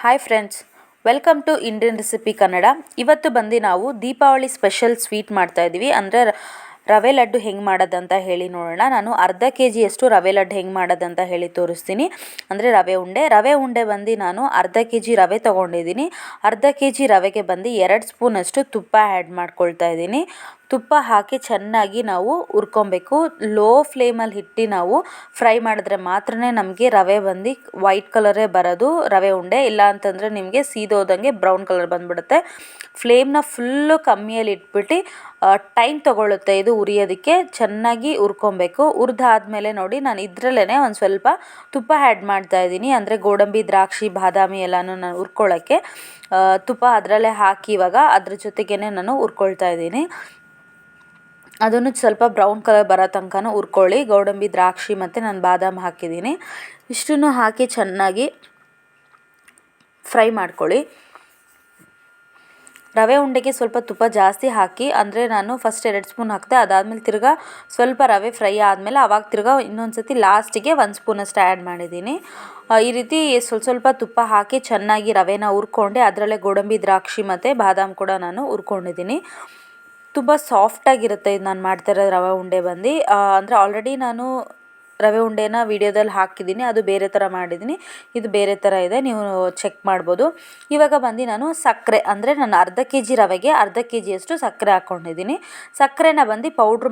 Hi friends, welcome to Indian recipe Kannada. ಇವತ್ತು ಬಂದು ನಾವು ದೀಪಾವಳಿ ಸ್ಪೆಷಲ್ ಸ್ವೀಟ್ ಮಾಡ್ತಾ ಇದ್ದೀವಿ. ಅಂದರೆ ರವೆ ಲಡ್ಡು ಹೆಂಗೆ ಮಾಡೋದಂತ ಹೇಳಿ ನೋಡೋಣ. ನಾನು ಅರ್ಧ KGಯಷ್ಟು ರವೆ ಲಡ್ಡು ಹೆಂಗೆ ಮಾಡೋದಂತ ಹೇಳಿ ತೋರಿಸ್ತೀನಿ. ಅಂದರೆ ರವೆ ಉಂಡೆ ಬಂದು ನಾನು ಅರ್ಧ KG ರವೆ ತೊಗೊಂಡಿದ್ದೀನಿ. ಅರ್ಧ KG ರವೆಗೆ ಬಂದು 2 ಸ್ಪೂನಷ್ಟು ತುಪ್ಪ ಆ್ಯಡ್ ಮಾಡ್ಕೊಳ್ತಾ ಇದ್ದೀನಿ. ತುಪ್ಪ ಹಾಕಿ ಚೆನ್ನಾಗಿ ನಾವು ಹುರ್ಕೊಬೇಕು. ಲೋ ಫ್ಲೇಮಲ್ಲಿ ಇಟ್ಟು ನಾವು ಫ್ರೈ ಮಾಡಿದ್ರೆ ಮಾತ್ರ ನಮಗೆ ರವೆ ಬಂದು ವೈಟ್ ಕಲರೇ ಬರೋದು ರವೆ ಉಂಡೆ. ಇಲ್ಲ ಅಂತಂದರೆ ನಿಮಗೆ ಸೀದೋದಂಗೆ ಬ್ರೌನ್ ಕಲರ್ ಬಂದುಬಿಡುತ್ತೆ. ಫ್ಲೇಮ್ನ ಫುಲ್ಲು ಕಮ್ಮಿಯಲ್ಲಿ ಇಟ್ಬಿಟ್ಟು ಟೈಮ್ ತೊಗೊಳುತ್ತೆ ಇದು ಉರಿಯೋದಕ್ಕೆ. ಚೆನ್ನಾಗಿ ಹುರ್ಕೊಬೇಕು. ಹುರಿದಾದ್ಮೇಲೆ ನೋಡಿ, ನಾನು ಇದರಲ್ಲೇ ಒಂದು ಸ್ವಲ್ಪ ತುಪ್ಪ ಆ್ಯಡ್ ಮಾಡ್ತಾ ಇದ್ದೀನಿ. ಅಂದರೆ ಗೋಡಂಬಿ, ದ್ರಾಕ್ಷಿ, ಬಾದಾಮಿ ಎಲ್ಲನೂ ನಾನು ಹುರ್ಕೊಳ್ಳೋಕ್ಕೆ ತುಪ್ಪ ಅದರಲ್ಲೇ ಹಾಕಿ ಇವಾಗ ಅದ್ರ ಜೊತೆಗೇ ನಾನು ಹುರ್ಕೊಳ್ತಾ ಇದ್ದೀನಿ. ಅದನ್ನು ಸ್ವಲ್ಪ ಬ್ರೌನ್ ಕಲರ್ ಬರೋ ತನಕನೂ ಹುರ್ಕೊಳ್ಳಿ. ಗೋಡಂಬಿ, ದ್ರಾಕ್ಷಿ ಮತ್ತು ನಾನು ಬಾದಾಮಿ ಹಾಕಿದ್ದೀನಿ. ಇಷ್ಟನ್ನು ಹಾಕಿ ಚೆನ್ನಾಗಿ ಫ್ರೈ ಮಾಡ್ಕೊಳ್ಳಿ. ರವೆ ಉಂಡೆಗೆ ಸ್ವಲ್ಪ ತುಪ್ಪ ಜಾಸ್ತಿ ಹಾಕಿ, ಅಂದರೆ ನಾನು ಫಸ್ಟ್ 2 ಸ್ಪೂನ್ ಹಾಕಿದೆ. ಅದಾದಮೇಲೆ ತಿರ್ಗಾ ಸ್ವಲ್ಪ ರವೆ ಫ್ರೈ ಆದಮೇಲೆ ಆವಾಗ ತಿರ್ಗಾ ಇನ್ನೊಂದು ಸತಿ ಲಾಸ್ಟಿಗೆ 1 ಸ್ಪೂನಷ್ಟು ಆ್ಯಡ್ ಮಾಡಿದ್ದೀನಿ. ಈ ರೀತಿ ಸ್ವಲ್ಪ ತುಪ್ಪ ಹಾಕಿ ಚೆನ್ನಾಗಿ ರವೆನ ಹುರ್ಕೊಂಡೆ. ಅದರಲ್ಲೇ ಗೋಡಂಬಿ, ದ್ರಾಕ್ಷಿ ಮತ್ತು ಬಾದಾಮಿ ಕೂಡ ನಾನು ಹುರ್ಕೊಂಡಿದ್ದೀನಿ. ತುಂಬ ಸಾಫ್ಟಾಗಿರುತ್ತೆ ಇದು ನಾನು ಮಾಡ್ತಾಯಿರೋದು ರವೆ ಉಂಡೆ ಬಂದು. ಅಂದರೆ ಆಲ್ರೆಡಿ ನಾನು ರವೆ ಉಂಡೆನ ವಿಡಿಯೋದಲ್ಲಿ ಹಾಕಿದ್ದೀನಿ. ಅದು ಬೇರೆ ಥರ ಮಾಡಿದ್ದೀನಿ, ಇದು ಬೇರೆ ಥರ ಇದೆ, ನೀವು ಚೆಕ್ ಮಾಡ್ಬೋದು. ಇವಾಗ ಬಂದು ನಾನು ಸಕ್ಕರೆ, ಅಂದರೆ ನಾನು ಅರ್ಧ KG ರವೆಗೆ ಅರ್ಧ KGಯಷ್ಟು ಸಕ್ಕರೆ ಹಾಕ್ಕೊಂಡಿದ್ದೀನಿ. ಸಕ್ಕರೆನ ಬಂದು ಪೌಡ್ರ್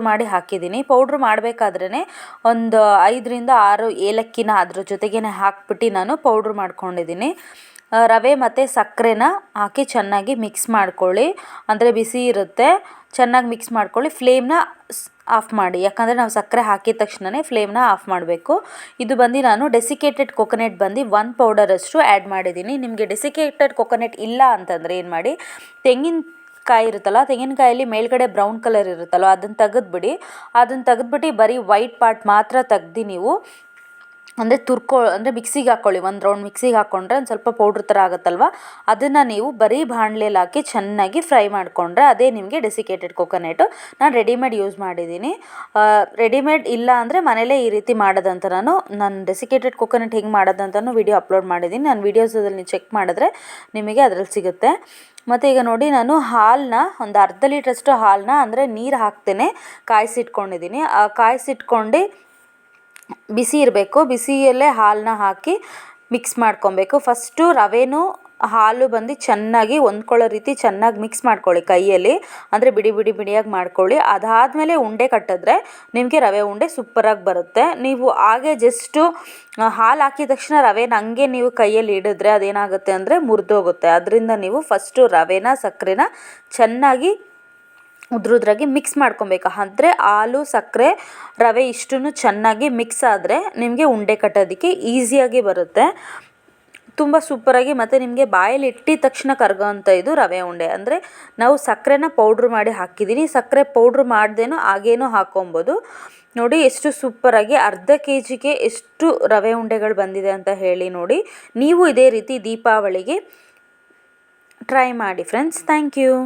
ಮಾಡಿ ಹಾಕಿದ್ದೀನಿ. ಪೌಡ್ರ್ ಮಾಡಬೇಕಾದ್ರೇ ಒಂದು 5ರಿಂದ 6 ಏಲಕ್ಕಿನ ಅದ್ರ ಜೊತೆಗೇ ಹಾಕ್ಬಿಟ್ಟು ನಾನು ಪೌಡ್ರ್ ಮಾಡ್ಕೊಂಡಿದ್ದೀನಿ. ರವೆ ಮತ್ತು ಸಕ್ಕರೆನ ಹಾಕಿ ಚೆನ್ನಾಗಿ ಮಿಕ್ಸ್ ಮಾಡ್ಕೊಳ್ಳಿ. ಅಂದರೆ ಬಿಸಿ ಇರುತ್ತೆ, ಚೆನ್ನಾಗಿ ಮಿಕ್ಸ್ ಮಾಡ್ಕೊಳ್ಳಿ. ಫ್ಲೇಮ್ನ ಆಫ್ ಮಾಡಿ, ಯಾಕಂದರೆ ನಾವು ಸಕ್ಕರೆ ಹಾಕಿದ ತಕ್ಷಣವೇ ಫ್ಲೇಮ್ನ ಆಫ್ ಮಾಡಬೇಕು. ಇದು ಬಂದು ನಾನು ಡೆಸಿಕೇಟೆಡ್ ಕೊಕೊನೆಟ್ ಬಂದು 1 ಪೌಡರಷ್ಟು ಆ್ಯಡ್ ಮಾಡಿದ್ದೀನಿ. ನಿಮಗೆ ಡೆಸಿಕೇಟೆಡ್ ಕೊಕೊನೆಟ್ ಇಲ್ಲ ಅಂತಂದರೆ ಏನು ಮಾಡಿ, ತೆಂಗಿನಕಾಯಿ ಇರುತ್ತಲ್ಲ, ತೆಂಗಿನಕಾಯಲ್ಲಿ ಮೇಲ್ಗಡೆ ಬ್ರೌನ್ ಕಲರ್ ಇರುತ್ತಲ್ಲ, ಅದನ್ನು ತೆಗೆದ್ಬಿಟ್ಟು ಬರೀ ವೈಟ್ ಪಾರ್ಟ್ ಮಾತ್ರ ತೆಗ್ದು ನೀವು ಅಂದರೆ ಮಿಕ್ಸಿಗೆ ಹಾಕ್ಕೊಳ್ಳಿ. 1 ರೌಂಡ್ ಮಿಕ್ಸಿಗೆ ಹಾಕ್ಕೊಂಡ್ರೆ ಒಂದು ಸ್ವಲ್ಪ ಪೌಡ್ರ್ ಥರ ಆಗುತ್ತಲ್ವ, ಅದನ್ನು ನೀವು ಬರೀ ಬಾಣಲೆಯಲ್ಲಿ ಹಾಕಿ ಚೆನ್ನಾಗಿ ಫ್ರೈ ಮಾಡಿಕೊಂಡ್ರೆ ಅದೇ ನಿಮಗೆ ಡೆಸಿಕೇಟೆಡ್ ಕೊಕೊನೆಟು. ನಾನು ರೆಡಿಮೇಡ್ ಯೂಸ್ ಮಾಡಿದ್ದೀನಿ. ರೆಡಿಮೇಡ್ ಇಲ್ಲ ಅಂದರೆ ಮನೇಲೇ ಈ ರೀತಿ ಮಾಡೋದಂತ ನಾನು ಡೆಸಿಕೇಟೆಡ್ ಕೊಕೊನೆಟ್ ಹೆಂಗೆ ಮಾಡೋದಂತನೂ ವಿಡಿಯೋ ಅಪ್ಲೋಡ್ ಮಾಡಿದ್ದೀನಿ. ನಾನು ವೀಡಿಯೋಸಲ್ಲಿ ನೀವು ಚೆಕ್ ಮಾಡಿದ್ರೆ ನಿಮಗೆ ಅದರಲ್ಲಿ ಸಿಗುತ್ತೆ. ಮತ್ತು ಈಗ ನೋಡಿ, ನಾನು ಹಾಲನ್ನ ಒಂದು ಅರ್ಧ ಲೀಟ್ರಷ್ಟು ಹಾಲನ್ನ, ಅಂದರೆ ನೀರು ಹಾಕ್ತೇನೆ, ಕಾಯಿಸಿಟ್ಕೊಂಡಿದ್ದೀನಿ. ಕಾಯಿಸಿಟ್ಕೊಂಡು ಬಿಸಿ ಇರಬೇಕು. ಬಿಸಿಯಲ್ಲೇ ಹಾಲನ್ನ ಹಾಕಿ ಮಿಕ್ಸ್ ಮಾಡ್ಕೊಬೇಕು. ಫಸ್ಟು ರವೆನೂ ಹಾಲು ಬಂದು ಚೆನ್ನಾಗಿ ಹೊಂದ್ಕೊಳ್ಳೋ ರೀತಿ ಚೆನ್ನಾಗಿ ಮಿಕ್ಸ್ ಮಾಡ್ಕೊಳ್ಳಿ ಕೈಯಲ್ಲಿ. ಅಂದರೆ ಬಿಡಿಯಾಗಿ ಮಾಡ್ಕೊಳ್ಳಿ. ಅದಾದಮೇಲೆ ಉಂಡೆ ಕಟ್ಟಿದ್ರೆ ನಿಮಗೆ ರವೆ ಉಂಡೆ ಸೂಪರಾಗಿ ಬರುತ್ತೆ. ನೀವು ಹಾಗೆ ಜಸ್ಟು ಹಾಲು ಹಾಕಿದ ತಕ್ಷಣ ರವೆನ ಹಂಗೆ ನೀವು ಕೈಯಲ್ಲಿ ಹಿಡಿದ್ರೆ ಅದೇನಾಗುತ್ತೆ ಅಂದರೆ ಮುರಿದೋಗುತ್ತೆ. ಅದರಿಂದ ನೀವು ಫಸ್ಟು ರವೆನ, ಸಕ್ಕರೆನ ಚೆನ್ನಾಗಿ ಉದ್ರಾಗಿ ಮಿಕ್ಸ್ ಮಾಡ್ಕೊಬೇಕು. ಅಂದರೆ ಹಾಲು, ಸಕ್ಕರೆ, ರವೆ ಇಷ್ಟನ್ನು ಚೆನ್ನಾಗಿ ಮಿಕ್ಸ್ ಆದರೆ ನಿಮಗೆ ಉಂಡೆ ಕಟ್ಟೋದಕ್ಕೆ ಈಸಿಯಾಗಿ ಬರುತ್ತೆ. ತುಂಬ ಸೂಪರಾಗಿ. ಮತ್ತು ನಿಮಗೆ ಬಾಯಲ್ಲಿ ಇಟ್ಟಿದ ತಕ್ಷಣ ಕರಗೋವಂಥ ಇದು ರವೆ ಉಂಡೆ. ಅಂದರೆ ನಾವು ಸಕ್ಕರೆನ ಪೌಡ್ರ್ ಮಾಡಿ ಹಾಕಿದ್ದೀನಿ. ಸಕ್ಕರೆ ಪೌಡ್ರ್ ಮಾಡ್ದೇನೋ ಹಾಗೇನೂ ಹಾಕ್ಕೊಬೋದು. ನೋಡಿ ಎಷ್ಟು ಸೂಪರಾಗಿ ಅರ್ಧ KGಗೆ ಎಷ್ಟು ರವೆ ಉಂಡೆಗಳು ಬಂದಿದೆ ಅಂತ ಹೇಳಿ ನೋಡಿ. ನೀವು ಇದೇ ರೀತಿ ದೀಪಾವಳಿಗೆ ಟ್ರೈ ಮಾಡಿ ಫ್ರೆಂಡ್ಸ್. Thank you.